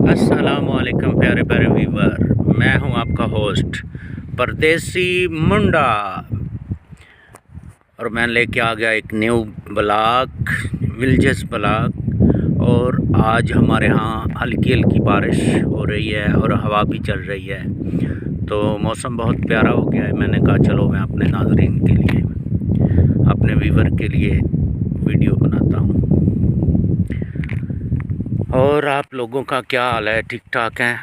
अस्सलामुअलैकुम प्यारे प्यारे व्यूवर, मैं हूं आपका होस्ट परदेसी मुंडा और मैं लेके आ गया एक न्यू ब्लॉग, विलेजेस ब्लॉग। और आज हमारे यहाँ हल्की हल्की बारिश हो रही है और हवा भी चल रही है, तो मौसम बहुत प्यारा हो गया है। मैंने कहा चलो मैं अपने नाज़रीन के लिए, अपने व्यूवर के लिए वीडियो बनाता हूँ। और आप लोगों का क्या हाल है? ठीक ठाक हैं?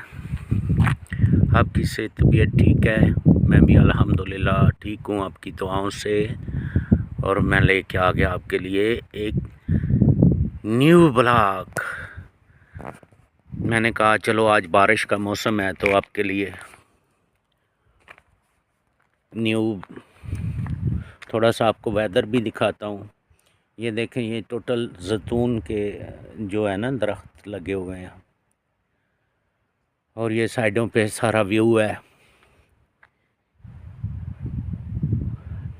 आपकी से तबीयत ठीक है? मैं भी अल्हम्दुलिल्लाह ठीक हूँ आपकी दुआओं से। और मैं लेके आ गया आपके लिए एक न्यू ब्लॉग। मैंने कहा चलो आज बारिश का मौसम है तो आपके लिए न्यू थोड़ा सा आपको वेदर भी दिखाता हूँ। ये देखें, ये टोटल जैतून के जो है ना दरख्त लगे हुए हैं, और ये साइडों पे सारा व्यू है।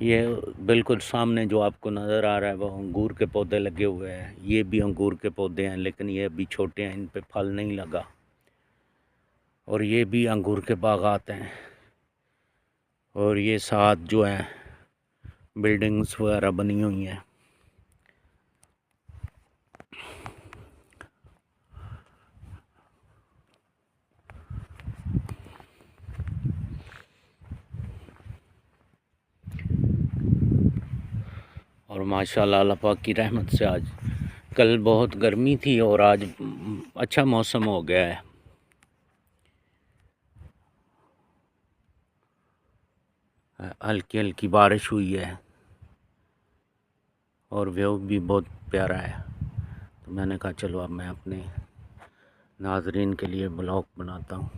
ये बिल्कुल सामने जो आपको नज़र आ रहा है वो अंगूर के पौधे लगे हुए हैं। ये भी अंगूर के पौधे हैं, लेकिन ये अभी छोटे हैं, इन पे फल नहीं लगा। और ये भी अंगूर के बागात हैं। और ये साथ जो है बिल्डिंग्स वगैरह बनी हुई हैं। और माशाल्लाह अल्लाह पाक की रहमत से आज, कल बहुत गर्मी थी और आज अच्छा मौसम हो गया है। हल्की हल्की बारिश हुई है और व्यू भी बहुत प्यारा है। तो मैंने कहा चलो अब मैं अपने नाज़रीन के लिए ब्लॉग बनाता हूँ।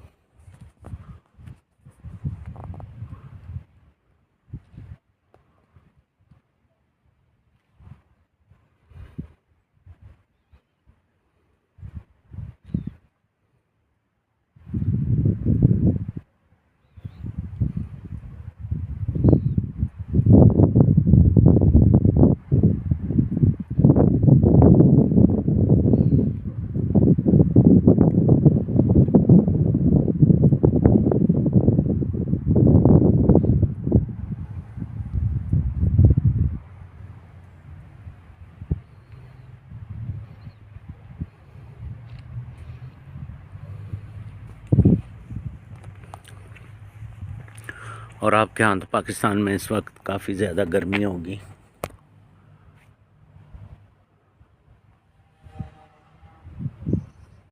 और आपके यहाँ तो पाकिस्तान में इस वक्त काफ़ी ज़्यादा गर्मी होगी।